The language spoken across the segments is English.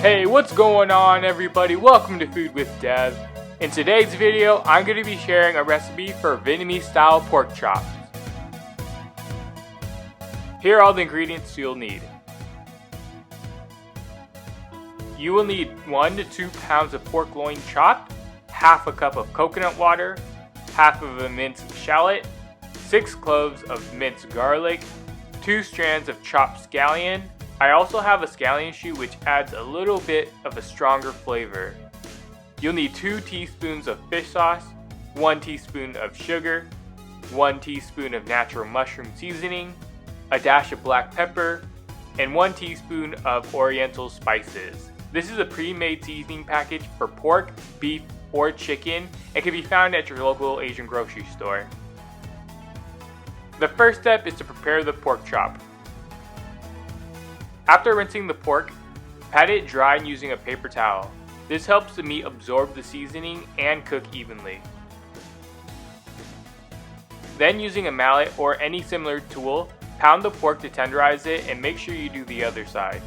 Hey, what's going on everybody? Welcome to Food with Dev. In today's video, I'm going to be sharing a recipe for Vietnamese style pork chops. Here are all the ingredients you'll need. You will need 1 to 2 pounds of pork loin chopped, half a cup of coconut water, half of a minced shallot, 6 cloves of minced garlic, 2 strands of chopped scallion. I also have a scallion shoot which adds a little bit of a stronger flavor. You'll need 2 teaspoons of fish sauce, 1 teaspoon of sugar, 1 teaspoon of natural mushroom seasoning, a dash of black pepper, and 1 teaspoon of oriental spices. This is a pre-made seasoning package for pork, beef, or chicken and can be found at your local Asian grocery store. The first step is to prepare the pork chop. After rinsing the pork, pat it dry using a paper towel. This helps the meat absorb the seasoning and cook evenly. Then using a mallet or any similar tool, pound the pork to tenderize it and make sure you do the other side.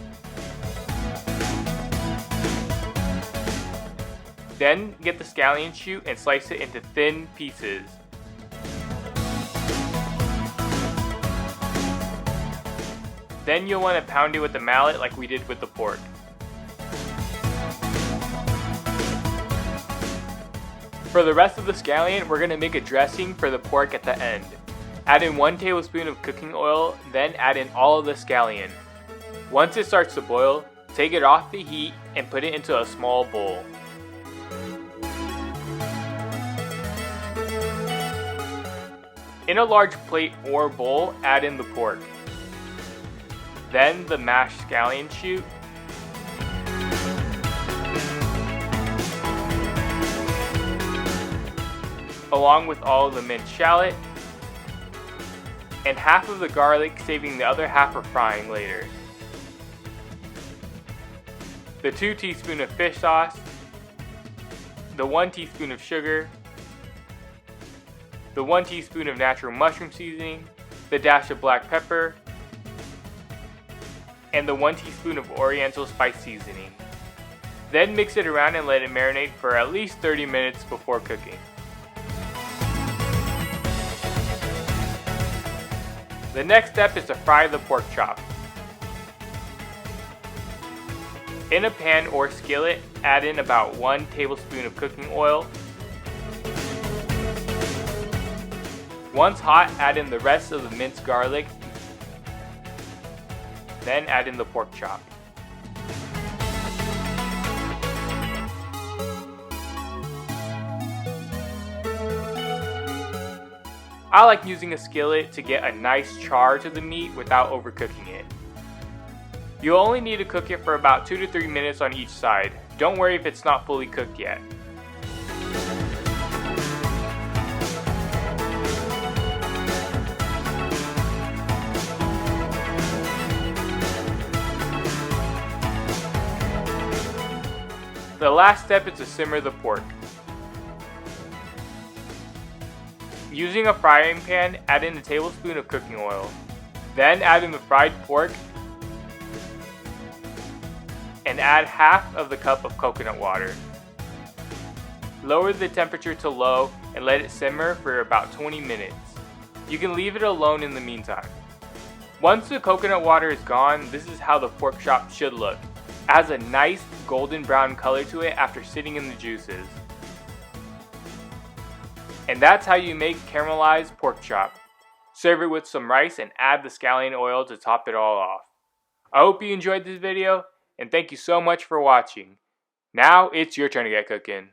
Then get the scallion shoot and slice it into thin pieces. Then you'll want to pound it with the mallet like we did with the pork. For the rest of the scallion, we're going to make a dressing for the pork at the end. Add in 1 tablespoon of cooking oil, then add in all of the scallion. Once it starts to boil, take it off the heat and put it into a small bowl. In a large plate or bowl, add in the pork. Then the mashed scallion shoot, along with all of the minced shallot, and half of the garlic, saving the other half for frying later. The 2 teaspoons of fish sauce, the 1 teaspoon of sugar, the 1 teaspoon of natural mushroom seasoning, the dash of black pepper, and the 1 teaspoon of oriental spice seasoning. Then mix it around and let it marinate for at least 30 minutes before cooking. The next step is to fry the pork chop. In a pan or skillet, add in about 1 tablespoon of cooking oil. Once hot, add in the rest of the minced garlic. Then add in the pork chop. I like using a skillet to get a nice char to the meat without overcooking it. You'll only need to cook it for about 2 to 3 minutes on each side. Don't worry if it's not fully cooked yet. The last step is to simmer the pork. Using a frying pan, add in a tablespoon of cooking oil. Then add in the fried pork and add half of the cup of coconut water. Lower the temperature to low and let it simmer for about 20 minutes. You can leave it alone in the meantime. Once the coconut water is gone, this is how the pork chop should look. It has a nice golden brown color to it after sitting in the juices. And that's how you make caramelized pork chop. Serve it with some rice and add the scallion oil to top it all off. I hope you enjoyed this video and thank you so much for watching. Now it's your turn to get cooking.